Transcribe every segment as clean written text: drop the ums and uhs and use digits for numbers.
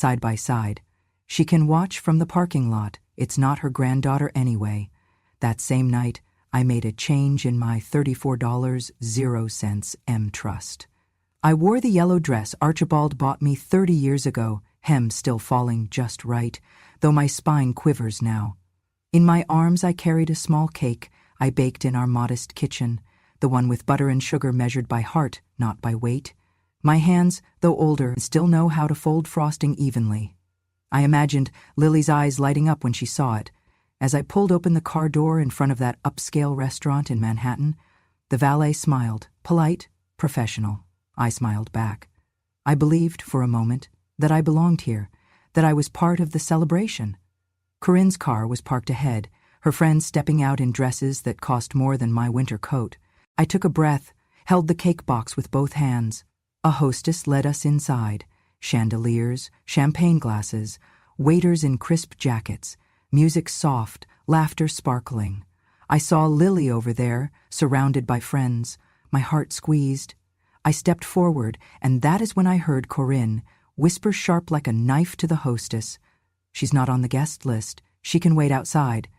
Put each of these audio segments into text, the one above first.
side by side. She can watch from the parking lot. It's not her granddaughter anyway. That same night, I made a change in my $34.00 trust. I wore the yellow dress Archibald bought me 30 years ago, hem still falling just right, though my spine quivers now. In my arms I carried a small cake I baked in our modest kitchen, the one with butter and sugar measured by heart, not by weight. My hands, though older, still know how to fold frosting evenly. I imagined Lily's eyes lighting up when she saw it. As I pulled open the car door in front of that upscale restaurant in Manhattan, the valet smiled, polite, professional. I smiled back. I believed, for a moment, that I belonged here, that I was part of the celebration. Corinne's car was parked ahead, her friends stepping out in dresses that cost more than my winter coat. I took a breath, held the cake box with both hands. A hostess led us inside. Chandeliers, champagne glasses, waiters in crisp jackets, music soft, laughter sparkling. I saw Lily over there, surrounded by friends. My heart squeezed. I stepped forward, and that is when I heard Corinne whisper sharp like a knife to the hostess. "She's not on the guest list. She can wait outside."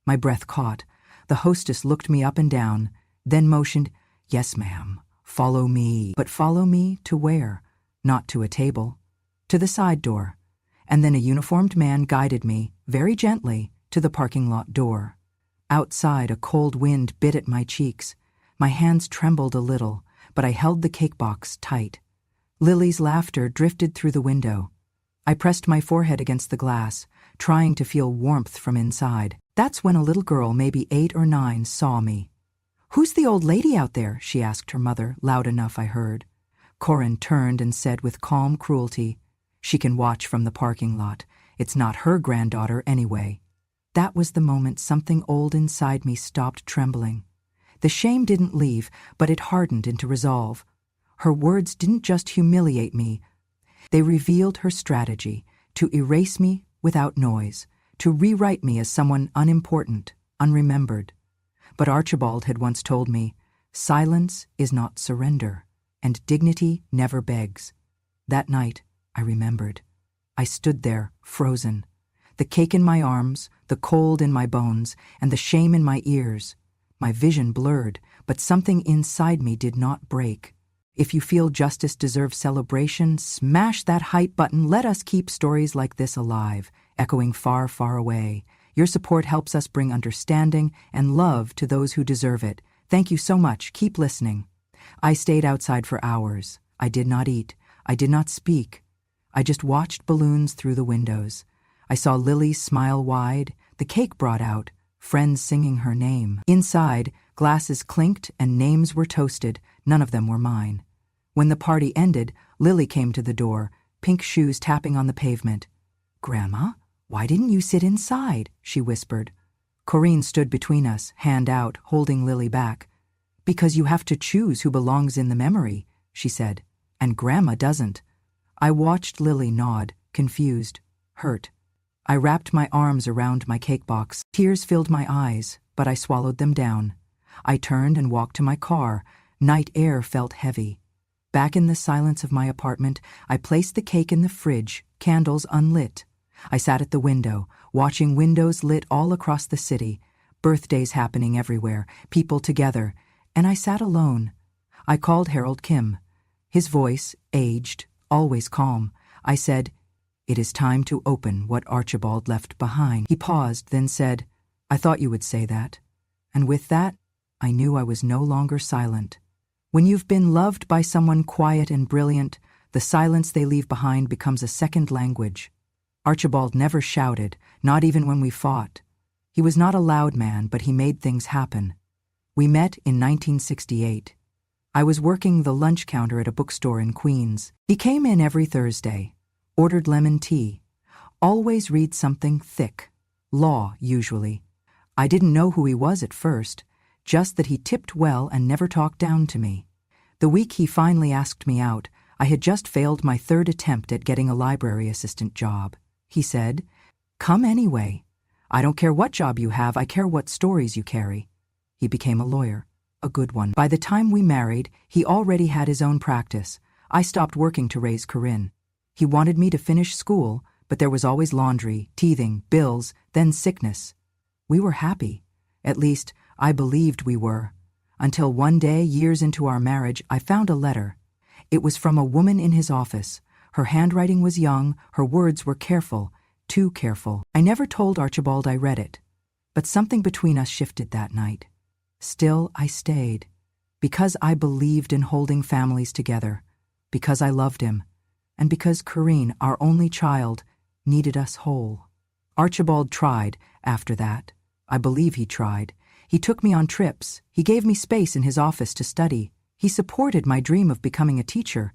My breath caught. The hostess looked me up and down, then motioned, "Yes, ma'am. Follow me." But follow me to where? Not to a table. To the side door. And then a uniformed man guided me, very gently, to the parking lot door. Outside, a cold wind bit at my cheeks. My hands trembled a little, but I held the cake box tight. Lily's laughter drifted through the window. I pressed my forehead against the glass, trying to feel warmth from inside. That's when a little girl, maybe 8 or 9, saw me. "Who's the old lady out there?" she asked her mother, loud enough I heard. Corinne turned and said with calm cruelty, "She can watch from the parking lot. It's not her granddaughter anyway." That was the moment something old inside me stopped trembling. The shame didn't leave, but it hardened into resolve. Her words didn't just humiliate me. They revealed her strategy, to erase me without noise, to rewrite me as someone unimportant, unremembered. But Archibald had once told me, silence is not surrender, and dignity never begs. That night, I remembered. I stood there, frozen, the cake in my arms, the cold in my bones, and the shame in my ears. My vision blurred, but something inside me did not break. If you feel justice deserves celebration, smash that hype button. Let us keep stories like this alive, echoing far, far away. Your support helps us bring understanding and love to those who deserve it. Thank you so much. Keep listening. I stayed outside for hours. I did not eat. I did not speak. I just watched balloons through the windows. I saw Lily smile wide, the cake brought out, friends singing her name. Inside, glasses clinked and names were toasted. None of them were mine. When the party ended, Lily came to the door, pink shoes tapping on the pavement. "Grandma, why didn't you sit inside?" she whispered. Corinne stood between us, hand out, holding Lily back. "Because you have to choose who belongs in the memory," she said, "and Grandma doesn't." I watched Lily nod, confused, hurt. I wrapped my arms around my cake box. Tears filled my eyes, but I swallowed them down. I turned and walked to my car. Night air felt heavy. Back in the silence of my apartment, I placed the cake in the fridge, candles unlit. I sat at the window, watching windows lit all across the city, birthdays happening everywhere, people together, and I sat alone. I called Harold Kim. His voice, aged, always calm. I said, "It is time to open what Archibald left behind." He paused, then said, "I thought you would say that." And with that, I knew I was no longer silent. When you've been loved by someone quiet and brilliant, the silence they leave behind becomes a second language. Archibald never shouted, not even when we fought. He was not a loud man, but he made things happen. We met in 1968. I was working the lunch counter at a bookstore in Queens. He came in every Thursday, ordered lemon tea, always read something thick, law usually. I didn't know who he was at first, just that he tipped well and never talked down to me. The week he finally asked me out, I had just failed my 3rd attempt at getting a library assistant job. He said, "Come anyway. I don't care what job you have, I care what stories you carry." He became a lawyer, a good one. By the time we married, he already had his own practice. I stopped working to raise Corinne. He wanted me to finish school, but there was always laundry, teething, bills, then sickness. We were happy. At least, I believed we were. Until one day, years into our marriage, I found a letter. It was from a woman in his office. Her handwriting was young, her words were careful, too careful. I never told Archibald I read it. But something between us shifted that night. Still, I stayed. Because I believed in holding families together. Because I loved him. And because Corinne, our only child, needed us whole. Archibald tried, after that. I believe he tried. He took me on trips. He gave me space in his office to study. He supported my dream of becoming a teacher,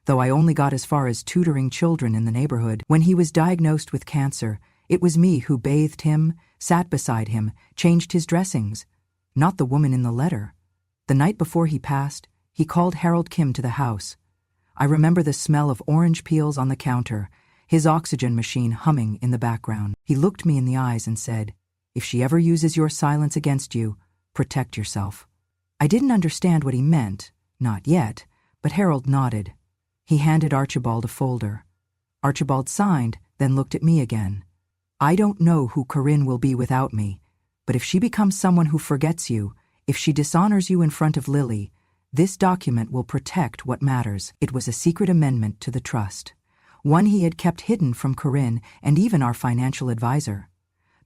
though I only got as far as tutoring children in the neighborhood. When he was diagnosed with cancer, it was me who bathed him, sat beside him, changed his dressings, not the woman in the letter. The night before he passed, he called Harold Kim to the house. I remember the smell of orange peels on the counter, his oxygen machine humming in the background. He looked me in the eyes and said, "If she ever uses your silence against you, protect yourself." I didn't understand what he meant, not yet, but Harold nodded. He handed Archibald a folder. Archibald signed, then looked at me again. "I don't know who Corinne will be without me, but if she becomes someone who forgets you, if she dishonors you in front of Lily, this document will protect what matters." It was a secret amendment to the trust, one he had kept hidden from Corinne and even our financial advisor.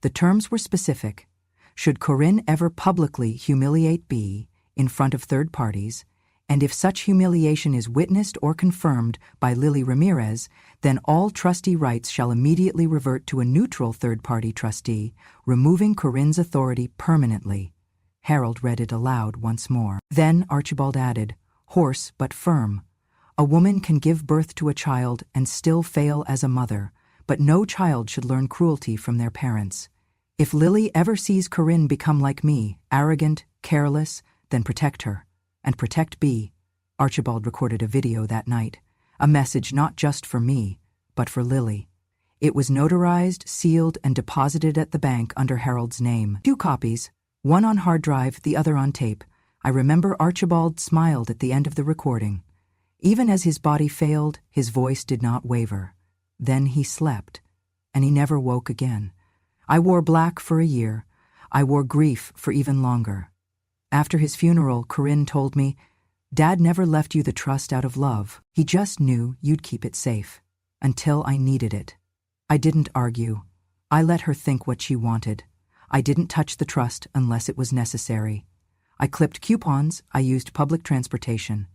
The terms were specific. Should Corinne ever publicly humiliate B in front of third parties, and if such humiliation is witnessed or confirmed by Lily Ramirez, then all trustee rights shall immediately revert to a neutral third-party trustee, removing Corinne's authority permanently. Harold read it aloud once more. Then Archibald added, hoarse but firm, "A woman can give birth to a child and still fail as a mother, but no child should learn cruelty from their parents. If Lily ever sees Corinne become like me, arrogant, careless, then protect her. And protect B." Archibald recorded a video that night, a message not just for me, but for Lily. It was notarized, sealed, and deposited at the bank under Harold's name. 2 copies, one on hard drive, the other on tape. I remember Archibald smiled at the end of the recording. Even as his body failed, his voice did not waver. Then he slept, and he never woke again. I wore black for a year. I wore grief for even longer. After his funeral, Corinne told me, "Dad never left you the trust out of love. He just knew you'd keep it safe. Until I needed it." I didn't argue. I let her think what she wanted. I didn't touch the trust unless it was necessary. I clipped coupons. I used public transportation.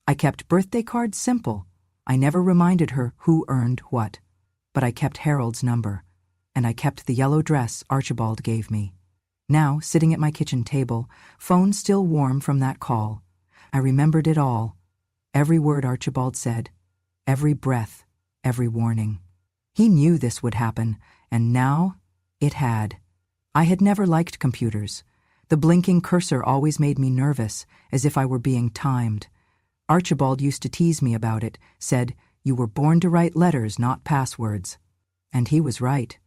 I kept birthday cards simple. I never reminded her who earned what. But I kept Harold's number. And I kept the yellow dress Archibald gave me. Now, sitting at my kitchen table, phone still warm from that call, I remembered it all. Every word Archibald said, every breath, every warning. He knew this would happen, and now it had. I had never liked computers. The blinking cursor always made me nervous, as if I were being timed. Archibald used to tease me about it, said, "You were born to write letters, not passwords." And he was right.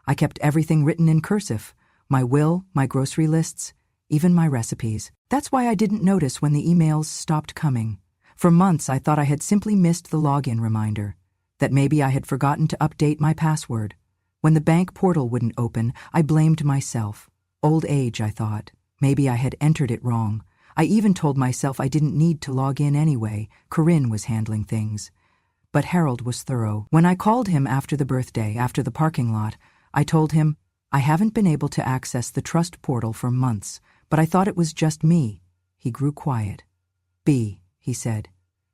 I kept everything written in cursive. My will, my grocery lists, even my recipes. That's why I didn't notice when the emails stopped coming. For months I thought I had simply missed the login reminder, that maybe I had forgotten to update my password. When the bank portal wouldn't open, I blamed myself. Old age, I thought. Maybe I had entered it wrong. I even told myself I didn't need to log in anyway. Corinne was handling things. But Harold was thorough. When I called him after the birthday, after the parking lot, I told him, "I haven't been able to access the trust portal for months, but I thought it was just me." He grew quiet. "B," he said,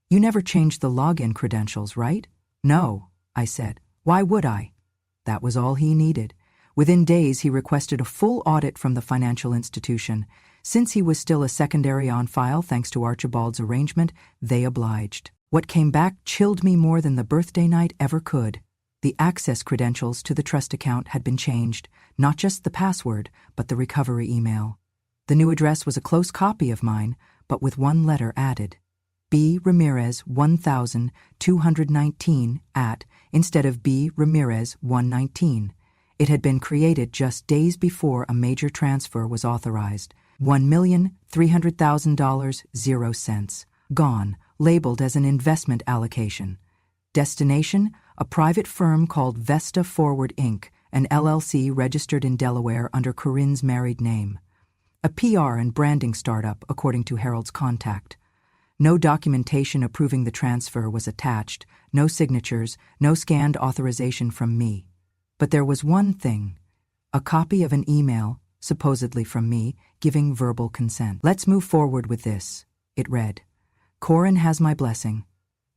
"you never changed the login credentials, right?" "No," I said. "Why would I?" That was all he needed. Within days, he requested a full audit from the financial institution. Since he was still a secondary on file thanks to Archibald's arrangement, they obliged. What came back chilled me more than the birthday night ever could. The access credentials to the trust account had been changed, not just the password, but the recovery email. The new address was a close copy of mine, but with one letter added. B. Ramirez 1219 @ instead of B. Ramirez 119. It had been created just days before a major transfer was authorized. $1,300,000, 0 cents. Gone, labeled as an investment allocation. Destination, a private firm called Vesta Forward Inc., an LLC registered in Delaware under Corinne's married name. A PR and branding startup, according to Harold's contact. No documentation approving the transfer was attached, no signatures, no scanned authorization from me. But there was one thing, a copy of an email, supposedly from me, giving verbal consent. "Let's move forward with this," it read. "Corinne has my blessing."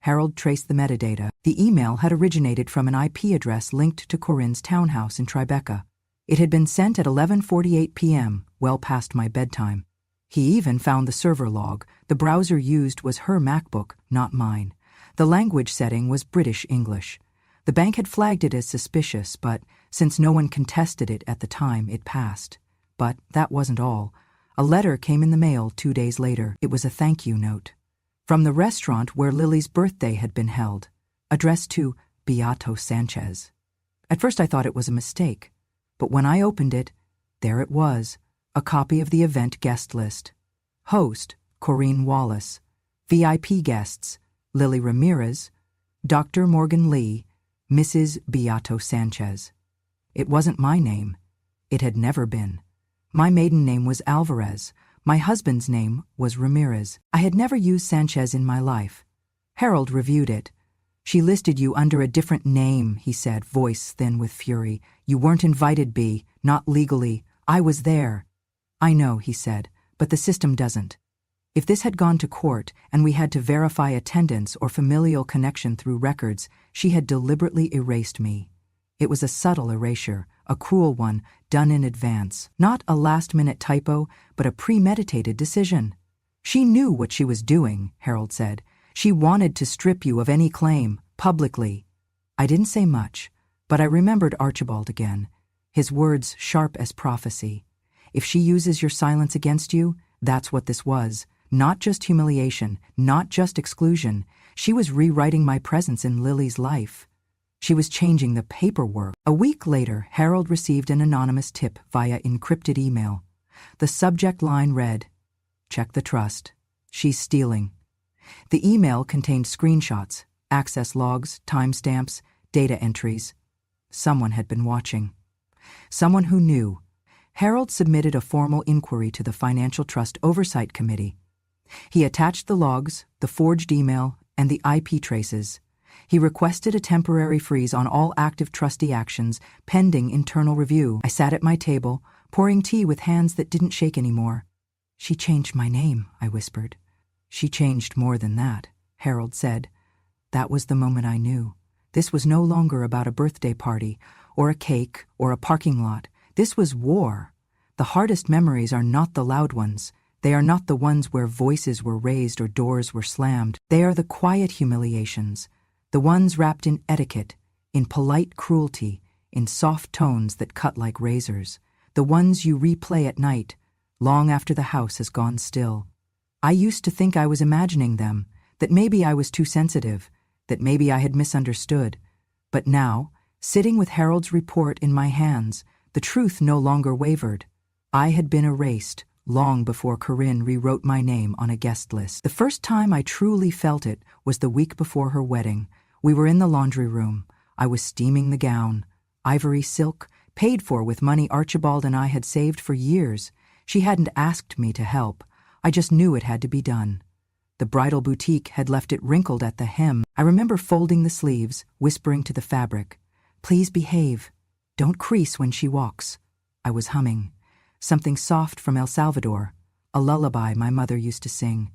Harold traced the metadata. The email had originated from an IP address linked to Corinne's townhouse in Tribeca. It had been sent at 11:48 p.m., well past my bedtime. He even found the server log. The browser used was her MacBook, not mine. The language setting was British English. The bank had flagged it as suspicious, but since no one contested it at the time, it passed. But that wasn't all. A letter came in the mail 2 days later. It was a thank you note. From the restaurant where Lily's birthday had been held, addressed to Beato Sanchez. At first I thought it was a mistake, but when I opened it, there it was, a copy of the event guest list. Host, Corinne Wallace. VIP guests, Lily Ramirez, Dr. Morgan Lee, Mrs. Beato Sanchez. It wasn't my name. It had never been. My maiden name was Alvarez. My husband's name was Ramirez. I had never used Sanchez in my life. Harold reviewed it. "She listed you under a different name," he said, voice thin with fury. "You weren't invited, B, not legally. I was there." "I know," he said, "but the system doesn't. If this had gone to court and we had to verify attendance or familial connection through records, she had deliberately erased me. It was a subtle erasure, a cruel one, done in advance. Not a last-minute typo, but a premeditated decision. She knew what she was doing," Harold said. "She wanted to strip you of any claim, publicly." I didn't say much, but I remembered Archibald again, his words sharp as prophecy. If she uses your silence against you, that's what this was. Not just humiliation, not just exclusion. She was rewriting my presence in Lily's life. She was changing the paperwork. A week later, Harold received an anonymous tip via encrypted email. The subject line read, "Check the trust. She's stealing." The email contained screenshots, access logs, timestamps, data entries. Someone had been watching. Someone who knew. Harold submitted a formal inquiry to the Financial Trust Oversight Committee. He attached the logs, the forged email, and the IP traces. He requested a temporary freeze on all active trustee actions pending internal review. I sat at my table, pouring tea with hands that didn't shake anymore. "She changed my name," I whispered. "She changed more than that," Harold said. That was the moment I knew. This was no longer about a birthday party, or a cake, or a parking lot. This was war. The hardest memories are not the loud ones. They are not the ones where voices were raised or doors were slammed. They are the quiet humiliations, the ones wrapped in etiquette, in polite cruelty, in soft tones that cut like razors, the ones you replay at night, long after the house has gone still. I used to think I was imagining them, that maybe I was too sensitive, that maybe I had misunderstood. But now, sitting with Harold's report in my hands, the truth no longer wavered. I had been erased long before Corinne rewrote my name on a guest list. The first time I truly felt it was the week before her wedding. We were in the laundry room. I was steaming the gown, ivory silk, paid for with money Archibald and I had saved for years. She hadn't asked me to help. I just knew it had to be done. The bridal boutique had left it wrinkled at the hem. I remember folding the sleeves, whispering to the fabric, "Please behave. Don't crease when she walks." I was humming. Something soft from El Salvador, a lullaby my mother used to sing.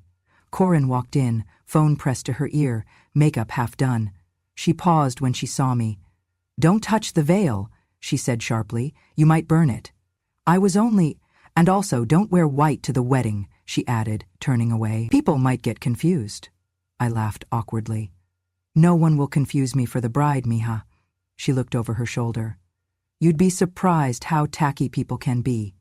Corinne walked in, phone pressed to her ear, makeup half done. She paused when she saw me. "Don't touch the veil," she said sharply. "You might burn it." I was only... "And also, don't wear white to the wedding," she added, turning away. "People might get confused." I laughed awkwardly. "No one will confuse me for the bride, mija." She looked over her shoulder. "You'd be surprised how tacky people can be."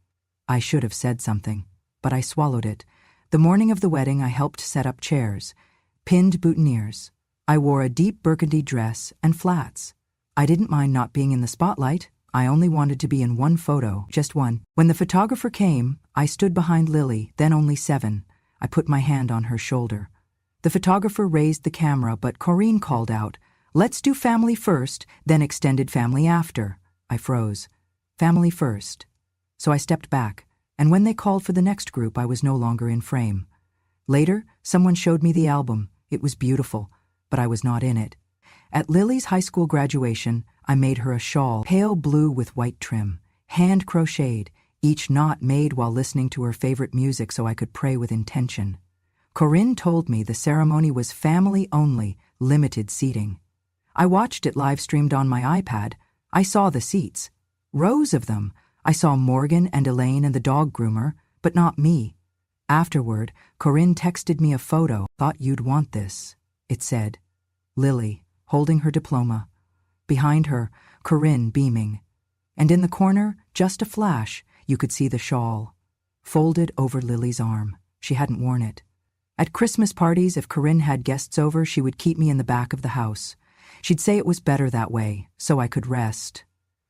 I should have said something, but I swallowed it. The morning of the wedding, I helped set up chairs, pinned boutonnieres. I wore a deep burgundy dress and flats. I didn't mind not being in the spotlight. I only wanted to be in one photo, just one. When the photographer came, I stood behind Lily, then only 7. I put my hand on her shoulder. The photographer raised the camera, but Corinne called out, Let's do family first, then extended family after. I froze. Family first. So I stepped back, and when they called for the next group, I was no longer in frame. Later, someone showed me the album. It was beautiful, but I was not in it. At Lily's high school graduation, I made her a shawl, pale blue with white trim, hand-crocheted, each knot made while listening to her favorite music so I could pray with intention. Corinne told me the ceremony was family-only, limited seating. I watched it live-streamed on my iPad. I saw the seats. Rows of them. I saw Morgan and Elaine and the dog groomer, but not me. Afterward, Corinne texted me a photo. Thought you'd want this. It said, Lily, holding her diploma. Behind her, Corinne beaming. And in the corner, just a flash, you could see the shawl. Folded over Lily's arm. She hadn't worn it. At Christmas parties, if Corinne had guests over, she would keep me in the back of the house. She'd say it was better that way, so I could rest.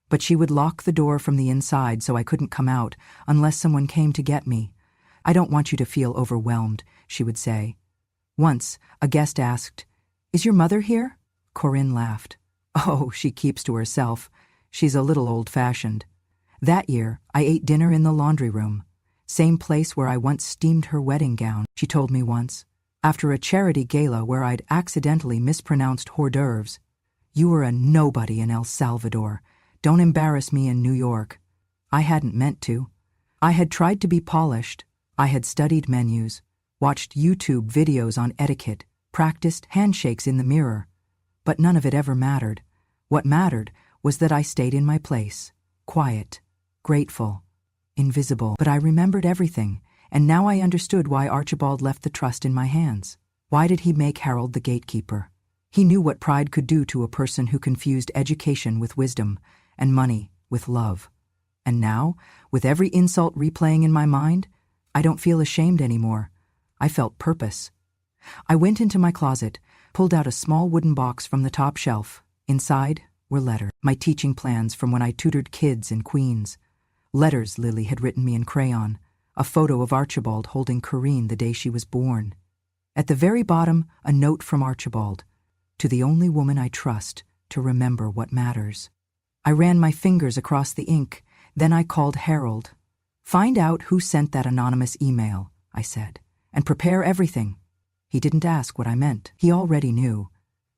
But she would lock the door from the inside so I couldn't come out unless someone came to get me. I don't want you to feel overwhelmed, she would say. Once, a guest asked, Is your mother here? Corinne laughed. Oh, she keeps to herself. She's a little old-fashioned. That year, I ate dinner in the laundry room. Same place where I once steamed her wedding gown, she told me once. After a charity gala where I'd accidentally mispronounced hors d'oeuvres. You were a nobody in El Salvador. Don't embarrass me in New York. I hadn't meant to. I had tried to be polished. I had studied menus, watched YouTube videos on etiquette, practiced handshakes in the mirror. But none of it ever mattered. What mattered was that I stayed in my place, quiet, grateful, invisible. But I remembered everything, and now I understood why Archibald left the trust in my hands. Why did he make Harold the gatekeeper? He knew what pride could do to a person who confused education with wisdom and money with love. And now, with every insult replaying in my mind, I don't feel ashamed anymore. I felt purpose. I went into my closet, pulled out a small wooden box from the top shelf. Inside were letters, my teaching plans from when I tutored kids in Queens. Letters Lily had written me in crayon, a photo of Archibald holding Corinne the day she was born. At the very bottom, a note from Archibald, to the only woman I trust to remember what matters. I ran my fingers across the ink, then I called Harold. Find out who sent that anonymous email, I said, and prepare everything. He didn't ask what I meant. He already knew.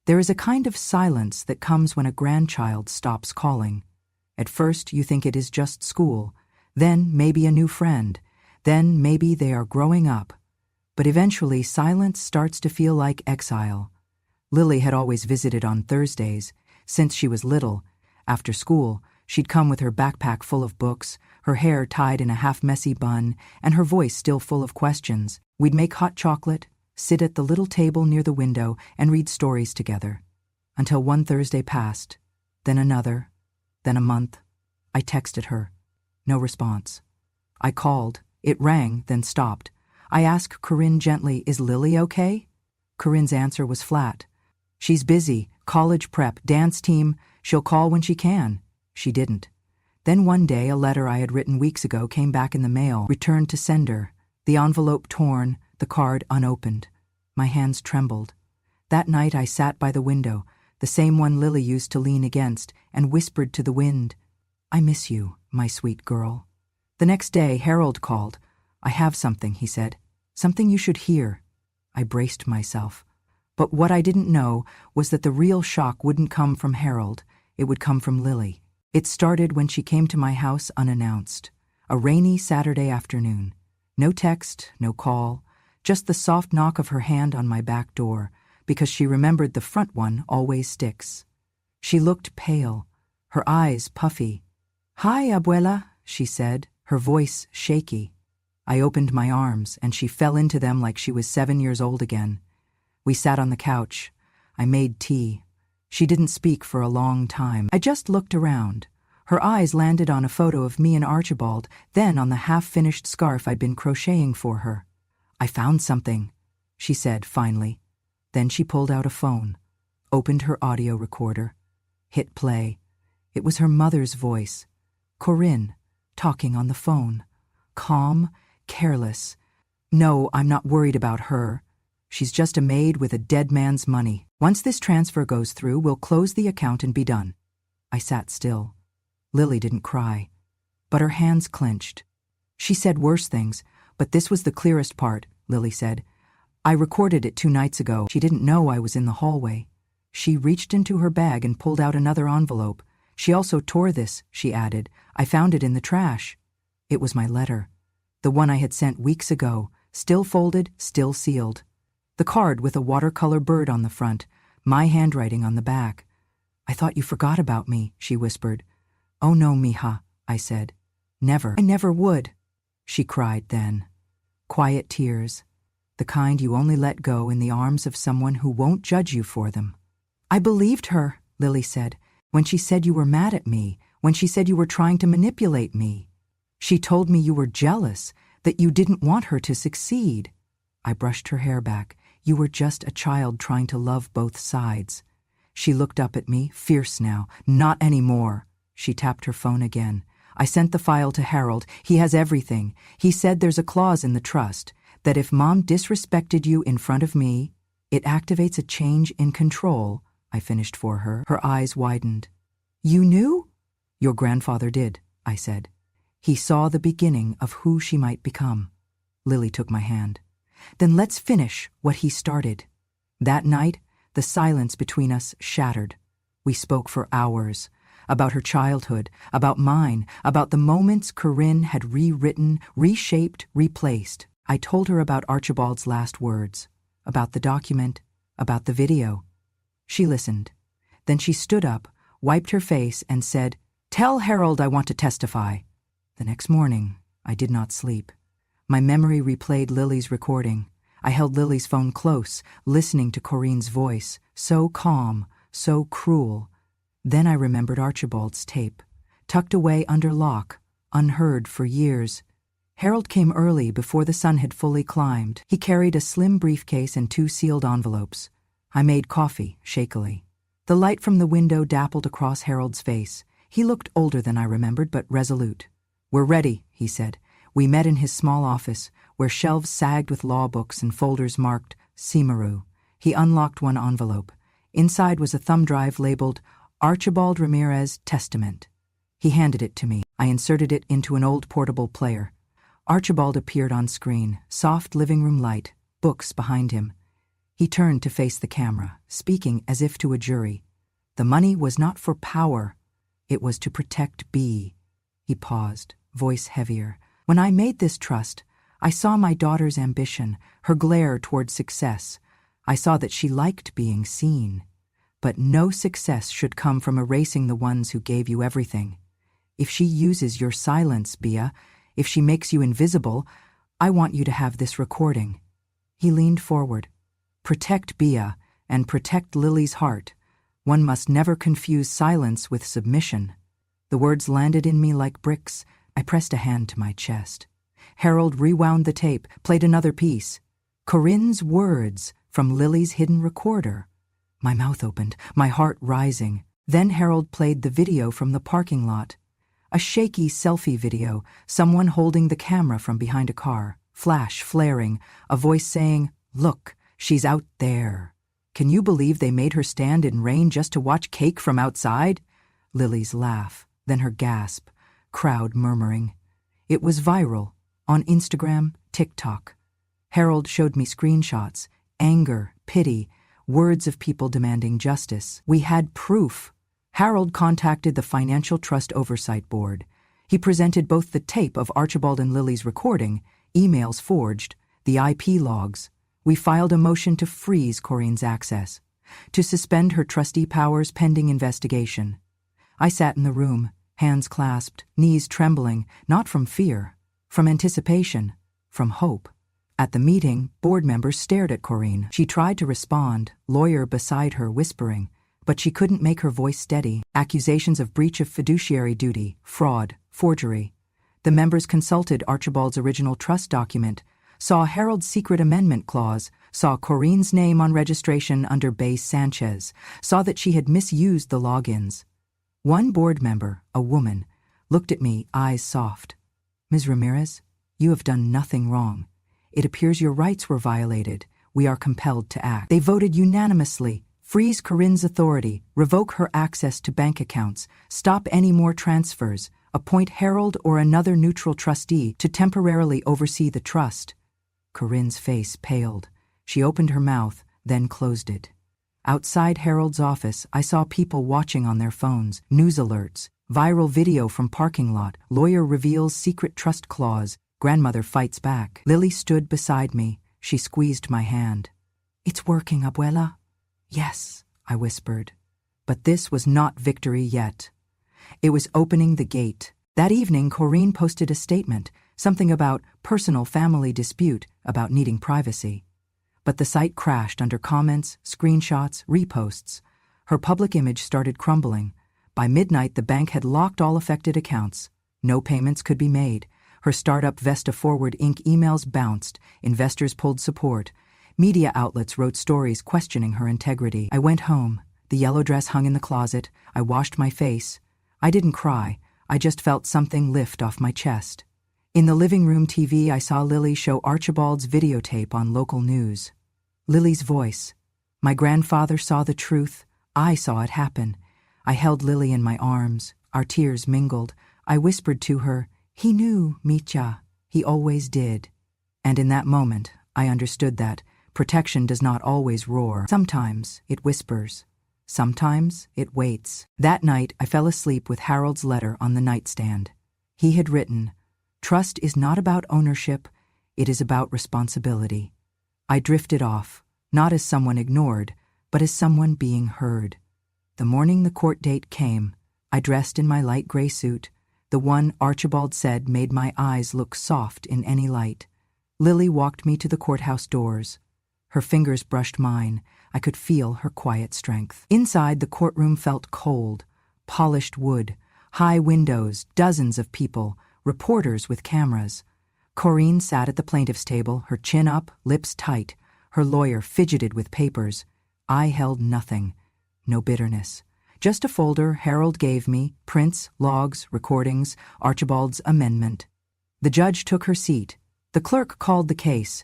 There is a kind of silence that comes when a grandchild stops calling. At first, you think it is just school, then maybe a new friend, then maybe they are growing up. But eventually, silence starts to feel like exile. Lily had always visited on Thursdays. Since she was little, after school, she'd come with her backpack full of books, her hair tied in a half-messy bun, and her voice still full of questions. We'd make hot chocolate, sit at the little table near the window, and read stories together. Until one Thursday passed, then another, then a month. I texted her. No response. I called. It rang, then stopped. I asked Corinne gently, Is Lily okay? Corinne's answer was flat. She's busy, college prep, dance team, she'll call when she can. She didn't. Then one day a letter I had written weeks ago came back in the mail, returned to sender, the envelope torn, the card unopened. My hands trembled. That night I sat by the window, the same one Lily used to lean against, and whispered to the wind, I miss you, my sweet girl. The next day Harold called. I have something, he said. Something you should hear. I braced myself. But what I didn't know was that the real shock wouldn't come from Harold. It would come from Lily. It started when she came to my house unannounced. A rainy Saturday afternoon. No text, no call, just the soft knock of her hand on my back door, because she remembered the front one always sticks. She looked pale, her eyes puffy. Hi, abuela, she said, her voice shaky. I opened my arms, and she fell into them like she was 7 years old again. We sat on the couch. I made tea. She didn't speak for a long time. I just looked around. Her eyes landed on a photo of me and Archibald, then on the half-finished scarf I'd been crocheting for her. I found something, she said finally. Then she pulled out a phone, opened her audio recorder, hit play. It was her mother's voice, Corinne, talking on the phone. Calm, careless. No, I'm not worried about her. She's just a maid with a dead man's money. Once this transfer goes through, we'll close the account and be done." I sat still. Lily didn't cry, but her hands clenched. She said worse things, but this was the clearest part, Lily said. "I recorded it 2 nights ago." She didn't know I was in the hallway. She reached into her bag and pulled out another envelope. "She also tore this," she added. "I found it in the trash." It was my letter, the one I had sent weeks ago, still folded, still sealed. The card with a watercolor bird on the front, my handwriting on the back. "I thought you forgot about me," she whispered. "Oh no, mija," I said. "Never. I never would." She cried then. Quiet tears, the kind you only let go in the arms of someone who won't judge you for them. "I believed her," Lily said, "when she said you were mad at me, when she said you were trying to manipulate me. She told me you were jealous, that you didn't want her to succeed." I brushed her hair back. "You were just a child trying to love both sides." She looked up at me, fierce now. "Not anymore." She tapped her phone again. "I sent the file to Harold. He has everything. He said there's a clause in the trust that if Mom disrespected you in front of me, it activates a change in control." I finished for her. Her eyes widened. "You knew?" "Your grandfather did," I said. "He saw the beginning of who she might become." Lily took my hand. "Then let's finish what he started." That night, the silence between us shattered. We spoke for hours. About her childhood, about mine, about the moments Corinne had rewritten, reshaped, replaced. I told her about Archibald's last words, about the document, about the video. She listened. Then she stood up, wiped her face, and said, "Tell Harold I want to testify." The next morning, I did not sleep. My memory replayed Lily's recording. I held Lily's phone close, listening to Corinne's voice, so calm, so cruel. Then I remembered Archibald's tape, tucked away under lock, unheard for years. Harold came early before the sun had fully climbed. He carried a slim briefcase and 2 sealed envelopes. I made coffee, shakily. The light from the window dappled across Harold's face. He looked older than I remembered, but resolute. "We're ready," he said. We met in his small office, where shelves sagged with law books and folders marked Simaru. He unlocked one envelope. Inside was a thumb drive labeled Archibald Ramirez Testament. He handed it to me. I inserted it into an old portable player. Archibald appeared on screen, soft living room light, books behind him. He turned to face the camera, speaking as if to a jury. "The money was not for power. It was to protect B." He paused, voice heavier. "When I made this trust, I saw my daughter's ambition, her glare toward success. I saw that she liked being seen. But no success should come from erasing the ones who gave you everything. If she uses your silence, Bia, if she makes you invisible, I want you to have this recording." He leaned forward. "Protect Bia and protect Lily's heart. One must never confuse silence with submission." The words landed in me like bricks. I pressed a hand to my chest. Harold rewound the tape, played another piece. Corinne's words from Lily's hidden recorder. My mouth opened, my heart rising. Then Harold played the video from the parking lot. A shaky selfie video, someone holding the camera from behind a car, flash flaring, a voice saying, "Look, she's out there. Can you believe they made her stand in rain just to watch cake from outside?" Lily's laugh, then her gasp, crowd murmuring. It was viral, on Instagram, TikTok. Harold showed me screenshots, anger, pity, words of people demanding justice. We had proof. Harold contacted the Financial Trust Oversight Board. He presented both the tape of Archibald and Lily's recording, emails forged, the IP logs. We filed a motion to freeze Corinne's access, to suspend her trustee powers pending investigation. I sat in the room, hands clasped, knees trembling, not from fear, from anticipation, from hope. At the meeting, board members stared at Corinne. She tried to respond, lawyer beside her whispering, but she couldn't make her voice steady. Accusations of breach of fiduciary duty, fraud, forgery. The members consulted Archibald's original trust document, saw Harold's secret amendment clause, saw Corinne's name on registration under Bay Sanchez, saw that she had misused the logins. One board member, a woman, looked at me, eyes soft. "Ms. Ramirez, you have done nothing wrong. It appears your rights were violated. we are compelled to act. They voted unanimously. Freeze Corinne's authority, revoke her access to bank accounts, stop any more transfers, appoint Harold or another neutral trustee to temporarily oversee the trust. Corinne's face paled. She opened her mouth, then closed it. Outside Harold's office, I saw people watching on their phones, news alerts, viral video from parking lot, lawyer reveals secret trust clause, grandmother fights back. Lily stood beside me. She squeezed my hand. "It's working, abuela." "Yes," I whispered. But this was not victory yet. It was opening the gate. That evening, Corinne posted a statement, something about personal family dispute, about needing privacy. But the site crashed under comments, screenshots, reposts. Her public image started crumbling. By midnight, the bank had locked all affected accounts. No payments could be made. Her startup Vesta Forward Inc. emails bounced. Investors pulled support. Media outlets wrote stories questioning her integrity. I went home. The yellow dress hung in the closet. I washed my face. I didn't cry. I just felt something lift off my chest. In the living room TV, I saw Lily show Archibald's videotape on local news. Lily's voice. My grandfather saw the truth. I saw it happen. I held Lily in my arms. Our tears mingled. I whispered to her, "He knew, Mitya. He always did." And in that moment, I understood that protection does not always roar. Sometimes it whispers. Sometimes it waits. That night, I fell asleep with Harold's letter on the nightstand. He had written, "Trust is not about ownership, it is about responsibility." I drifted off, not as someone ignored, but as someone being heard. The morning the court date came, I dressed in my light gray suit, the one Archibald said made my eyes look soft in any light. Lily walked me to the courthouse doors. Her fingers brushed mine. I could feel her quiet strength. Inside, the courtroom felt cold. Polished wood, high windows, dozens of people, reporters with cameras. Corinne sat at the plaintiff's table, her chin up, lips tight. Her lawyer fidgeted with papers. I held nothing. No bitterness. Just a folder Harold gave me, prints, logs, recordings, Archibald's amendment. The judge took her seat. The clerk called the case.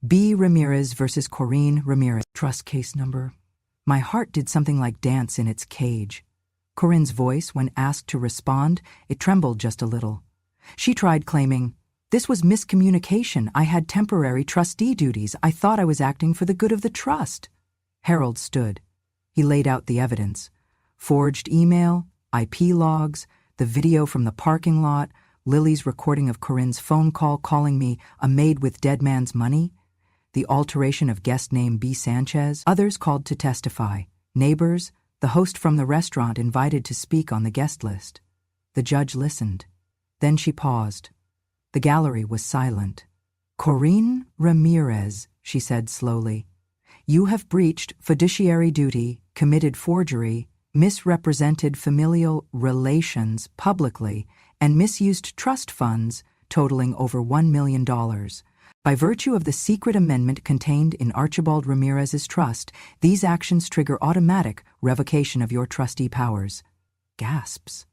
B. Ramirez versus Corinne Ramirez. Trust case number. My heart did something like dance in its cage. Corinne's voice, when asked to respond, it trembled just a little. She tried claiming, "This was miscommunication. I had temporary trustee duties. I thought I was acting for the good of the trust." Harold stood. He laid out the evidence. Forged email, IP logs, the video from the parking lot, Lily's recording of Corinne's phone call calling me a maid with dead man's money, the alteration of guest name B. Sanchez. Others called to testify. Neighbors, the host from the restaurant invited to speak on the guest list. The judge listened. Then she paused. The gallery was silent. "Corinne Ramirez," she said slowly, "you have breached fiduciary duty, committed forgery, misrepresented familial relations publicly, and misused trust funds totaling over $1 million. By virtue of the secret amendment contained in Archibald Ramirez's trust, these actions trigger automatic revocation of your trustee powers." Gasps.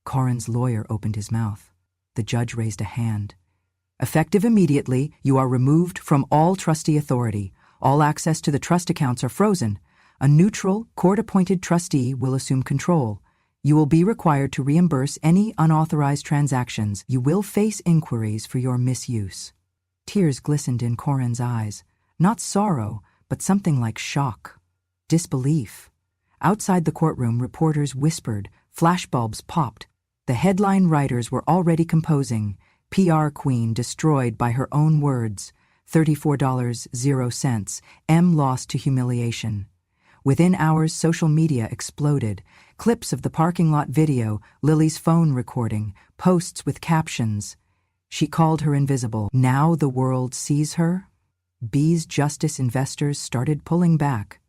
Corinne's lawyer opened his mouth. The judge raised a hand. "Effective immediately, you are removed from all trustee authority. All access to the trust accounts are frozen. A neutral, court-appointed trustee will assume control. You will be required to reimburse any unauthorized transactions. You will face inquiries for your misuse." Tears glistened in Corinne's eyes. Not sorrow, but something like shock. Disbelief. Outside the courtroom, reporters whispered. Flashbulbs popped. The headline writers were already composing. PR queen destroyed by her own words. $34.00. M lost to humiliation. Within hours, social media exploded. Clips of the parking lot video, Lily's phone recording, posts with captions. She called her invisible. Now the world sees her? B's Justice investors started pulling back.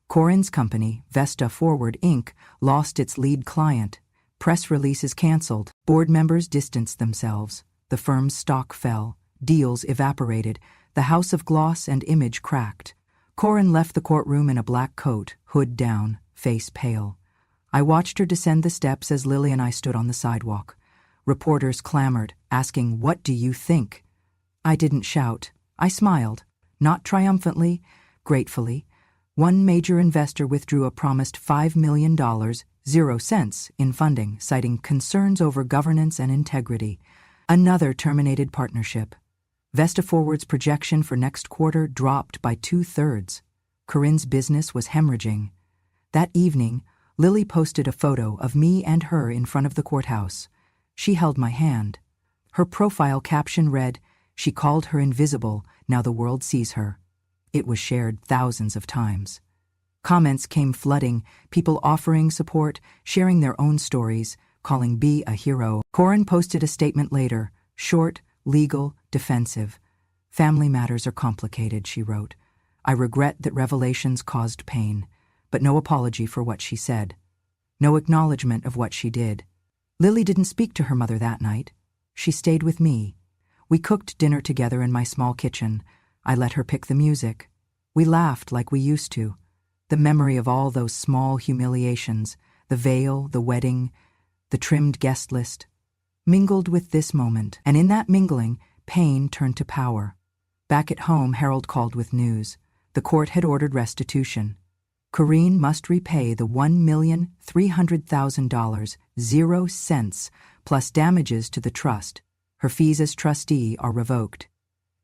Corinne's company, Vesta Forward Inc., lost its lead client. Press releases canceled. Board members distanced themselves. The firm's stock fell. Deals evaporated. The house of gloss and image cracked. Corinne left the courtroom in a black coat, hood down, face pale. I watched her descend the steps as Lily and I stood on the sidewalk. Reporters clamored, asking, "What do you think?" I didn't shout. I smiled. Not triumphantly, Gratefully, one major investor withdrew a promised $5 million, 0 cents, in funding, citing concerns over governance and integrity. Another terminated partnership. Vesta Forward's projection for next quarter dropped by 2/3. Corinne's business was hemorrhaging. That evening, Lily posted a photo of me and her in front of the courthouse. She held my hand. Her profile caption read, "She called her invisible, now the world sees her." It was shared thousands of times. Comments came flooding, people offering support, sharing their own stories, calling B a hero. Corinne posted a statement later, short, legal, defensive. "Family matters are complicated," she wrote. "I regret that revelations caused pain, but no apology for what she said. No acknowledgement of what she did." Lily didn't speak to her mother that night. She stayed with me. We cooked dinner together in my small kitchen. I let her pick the music. We laughed like we used to. The memory of all those small humiliations, the veil, the wedding, the trimmed guest list, mingled with this moment, and in that mingling, pain turned to power. Back at home, Harold called with news. The court had ordered restitution. Corinne must repay the $1,300,000, 0 cents, plus damages to the trust. Her fees as trustee are revoked.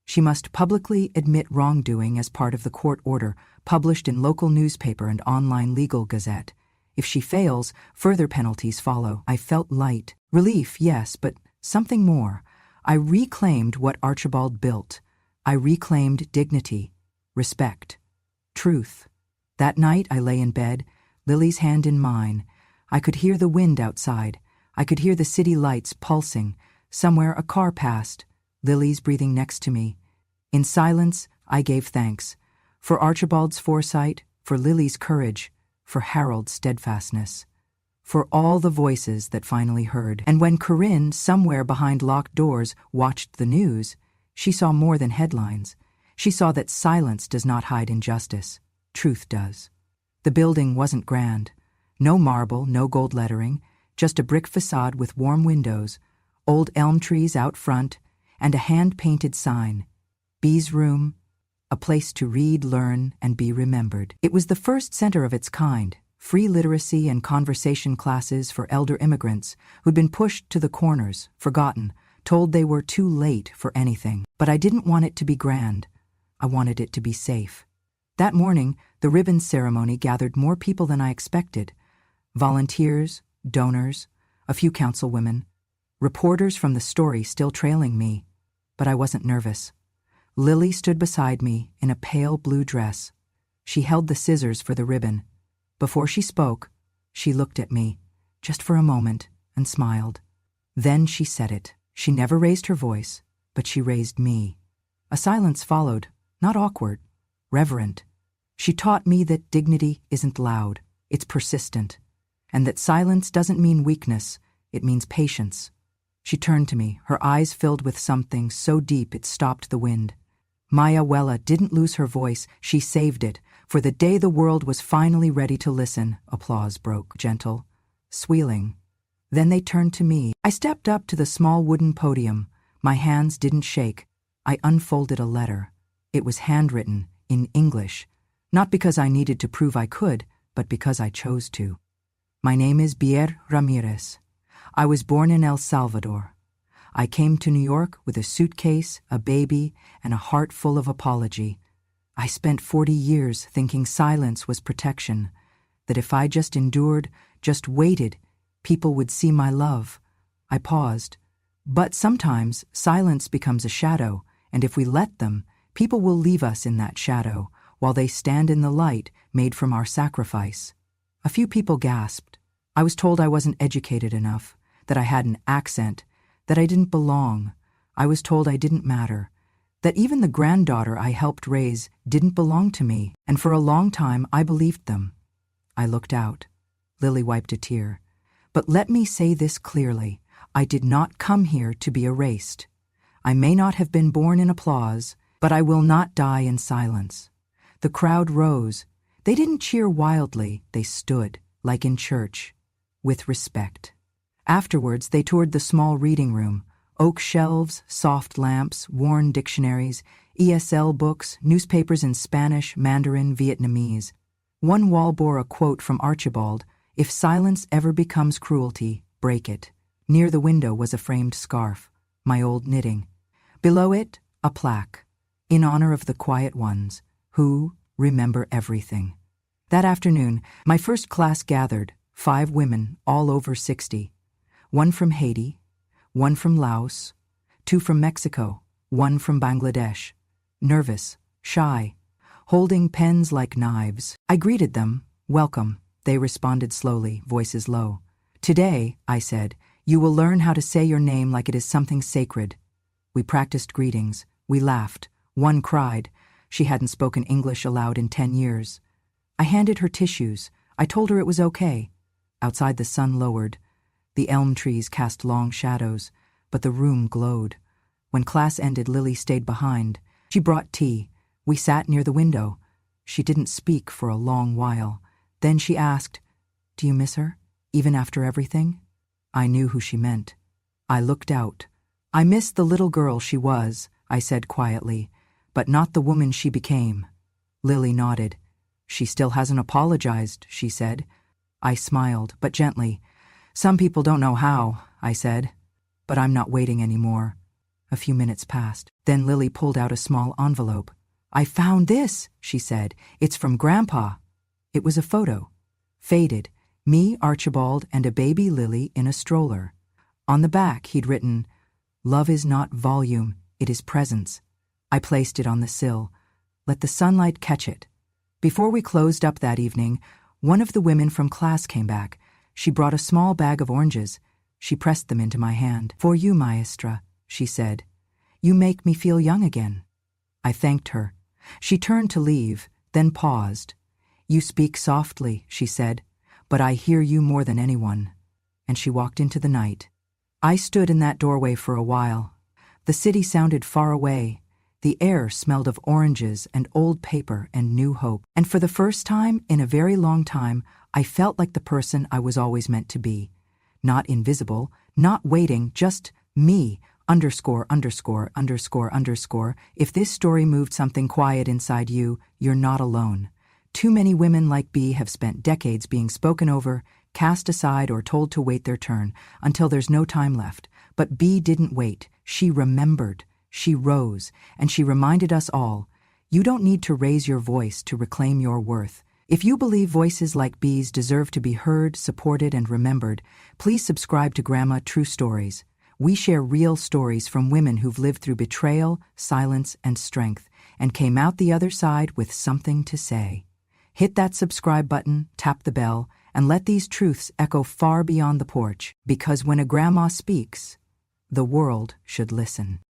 She must publicly admit wrongdoing as part of the court order, published in local newspaper and online legal gazette. If she fails, further penalties follow. I felt light. Relief, yes, but something more. I reclaimed what Archibald built. I reclaimed dignity, respect, truth. That night I lay in bed, Lily's hand in mine. I could hear the wind outside. I could hear the city lights pulsing. Somewhere a car passed. Lily's breathing next to me. In silence, I gave thanks. For Archibald's foresight, for Lily's courage, for Harold's steadfastness. For all the voices that finally heard. And when Corinne, somewhere behind locked doors, watched the news, she saw more than headlines. She saw that silence does not hide injustice. Truth does. The building wasn't grand. No marble, no gold lettering, just a brick facade with warm windows, old elm trees out front, and a hand-painted sign, B's Room, a place to read, learn, and be remembered. It was the first center of its kind, free literacy and conversation classes for elder immigrants who'd been pushed to the corners, forgotten, told they were too late for anything. But I didn't want it to be grand. I wanted it to be safe. That morning, the ribbon ceremony gathered more people than I expected. Volunteers, donors, a few councilwomen, reporters from the story still trailing me. But I wasn't nervous. Lily stood beside me in a pale blue dress. She held the scissors for the ribbon. Before she spoke, she looked at me, just for a moment, and smiled. Then she said it. She never raised her voice, but she raised me. A silence followed, not awkward, reverent. She taught me that dignity isn't loud, it's persistent, and that silence doesn't mean weakness, it means patience. She turned to me, her eyes filled with something so deep it stopped the wind. Maya Wella didn't lose her voice, she saved it. For the day the world was finally ready to listen, applause broke, gentle, squealing. Then they turned to me. I stepped up to the small wooden podium. My hands didn't shake. I unfolded a letter. It was handwritten, in English, not because I needed to prove I could, but because I chose to. My name is Bier Ramirez. I was born in El Salvador. I came to New York with a suitcase, a baby, and a heart full of apology. I spent 40 years thinking silence was protection, that if I just endured, just waited, people would see my love. I paused. But sometimes silence becomes a shadow, and if we let them, people will leave us in that shadow, while they stand in the light made from our sacrifice. A few people gasped. I was told I wasn't educated enough, that I had an accent, that I didn't belong. I was told I didn't matter, that even the granddaughter I helped raise didn't belong to me, and for a long time I believed them. I looked out. Lily wiped a tear. But let me say this clearly. I did not come here to be erased. I may not have been born in applause, but I will not die in silence. The crowd rose. They didn't cheer wildly, they stood, like in church, with respect. Afterwards, they toured the small reading room, oak shelves, soft lamps, worn dictionaries. ESL books, newspapers in Spanish, Mandarin, Vietnamese. One wall bore a quote from Archibald, "If silence ever becomes cruelty, break it." Near the window was a framed scarf, my old knitting. Below it, a plaque, in honor of the quiet ones, who remember everything. That afternoon, my first class gathered, 5 women, all over 60. 1 from Haiti, 1 from Laos, 2 from Mexico, 1 from Bangladesh. Nervous, shy, holding pens like knives. I greeted them, "Welcome." They responded slowly, voices low. "Today," I said, "you will learn how to say your name like it is something sacred." We practiced greetings. We laughed. One cried. She hadn't spoken English aloud in 10 years. I handed her tissues. I told her it was okay. Outside the sun lowered. The elm trees cast long shadows, but the room glowed. When class ended, Lily stayed behind. She brought tea. We sat near the window. She didn't speak for a long while. Then she asked, "Do you miss her, even after everything?" I knew who she meant. I looked out. "I miss the little girl she was," I said quietly, "but not the woman she became." Lily nodded. "She still hasn't apologized," she said. I smiled, but gently. "Some people don't know how," I said. "But I'm not waiting anymore." A few minutes passed. Then Lily pulled out a small envelope. "I found this," she said. "It's from Grandpa." It was a photo. Faded. Me, Archibald, and a baby Lily in a stroller. On the back, he'd written, "Love is not volume, it is presence." I placed it on the sill. Let the sunlight catch it. Before we closed up that evening, one of the women from class came back. She brought a small bag of oranges. She pressed them into my hand. "For you, Maestra," she said. "You make me feel young again." I thanked her. She turned to leave, then paused. "You speak softly," she said, "but I hear you more than anyone." And she walked into the night. I stood in that doorway for a while. The city sounded far away. The air smelled of oranges and old paper and new hope. And for the first time in a very long time, I felt like the person I was always meant to be. Not invisible, not waiting, just me, _______. If this story moved something quiet inside you, you're not alone. Too many women like B have spent decades being spoken over, cast aside, or told to wait their turn, until there's no time left. But B didn't wait. She remembered. She rose, and she reminded us all, you don't need to raise your voice to reclaim your worth. If you believe voices like B's deserve to be heard, supported, and remembered, please subscribe to Grandma True Stories. We share real stories from women who've lived through betrayal, silence, and strength, and came out the other side with something to say. Hit that subscribe button, tap the bell, and let these truths echo far beyond the porch, because when a grandma speaks, the world should listen.